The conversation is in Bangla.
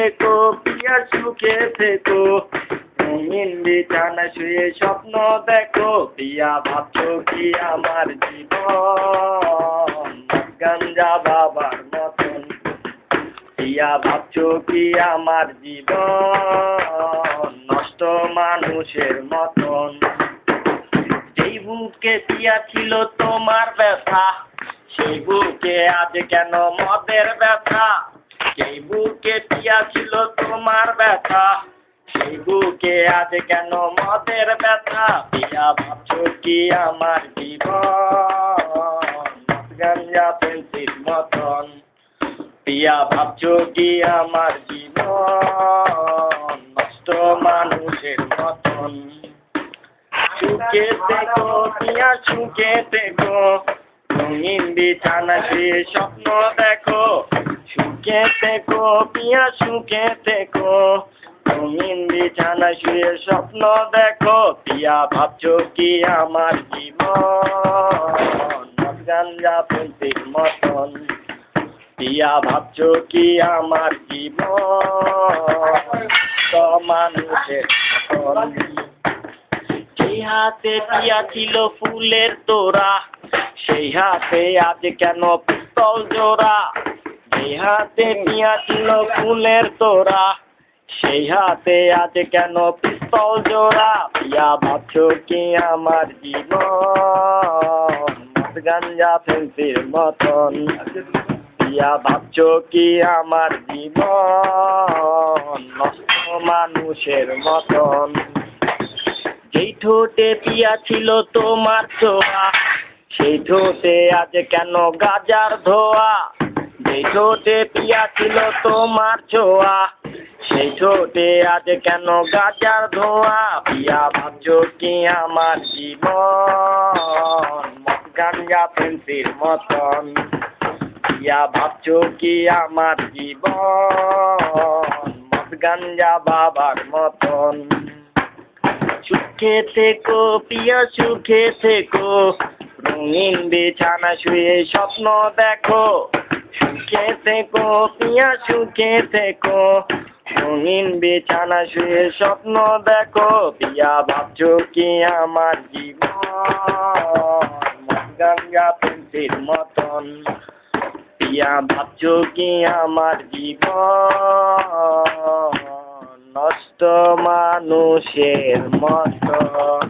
থেকো প্রিয়া সুখে থেকো, রঙিন বিছানা শুয়ে স্বপ্ন দেখো, প্রিয়া ভাবছো কি আমার জীবন গাঞ্জা বাবার মতন, প্রিয়া ভাবছো কি আমার জীবন নষ্ট মানুষের মতন। যেই বুকে প্রিয়া ছিল তোমার ব্যথা, সেই বুকে আজ কেন মদের ব্যথা, সেই বুকে প্রিয়া ছিল তোমার ব্যথা, সেই বুকে আজ কেন মদের ব্যথা, প্রিয়া ভাবছো কি আমার জীবন গাঞ্জা পেন্সির মতন, প্রিয়া ভাবছো কি আমার জীবন নষ্ট মানুষের মতন। সুখে থেকো প্রিয়া সুখে থেকো, রঙিন বিছানা শুয়ে স্বপ্ন দেখো, সুখে থেকো প্রিয়া সুখে থেকো, রঙিন বিছানা শুয়ে স্বপ্ন দেখো, প্রিয়া ভাবছো কি আমার জীবন গাঞ্জা পেন্সির মতন, প্রিয়া ভাবছো কি আমার জীবন মানুষের মতন। সেই হাতে প্রিয়া ছিল ফুলের তোড়া, সেই হাতে আজ কেন পিস্তল জোড়া, সেই হাতে প্রিয়া ছিল ফুলের তোড়া, সেই হাতে আজ কেন পিস্তল জোড়া, প্রিয়া ভাবছো কি আমার জীবন গাঞ্জা পেন্সির মতন, প্রিয়া ভাবছো কি আমার জীবন নষ্ট মানুষের মতন। যেই ঠোঁটে প্রিয়া ছিল তোমার ছোঁয়া, সেই ঠোঁটে আজ কেন গাজার ধোয়া, যেই ঠোঁটে প্রিয়া ছিল তোমার ছোঁয়া, সেই ঠোঁটে আজ কেন গাজার ধোয়া, প্রিয়া ভাবছো কি আমার জীবন গাঞ্জা পেন্সির মতন, প্রিয়া ভাবছো কি আমার জীবন গাঞ্জা বাবার মতন। সুখে থেকো প্রিয়া সুখে থেকো, রঙিন বিছানা শুয়ে স্বপ্ন দেখো, সুখে থেকো প্রিয়া সুখে থেকো, রঙিন বিছানা শুয়ে স্বপ্ন দেখো, প্রিয়া ভাবছো কি আমার জীবন গাঞ্জা পেন্সির মতন, প্রিয়া ভাবছো কি আমার জীবন নষ্ট মানুষের মতন।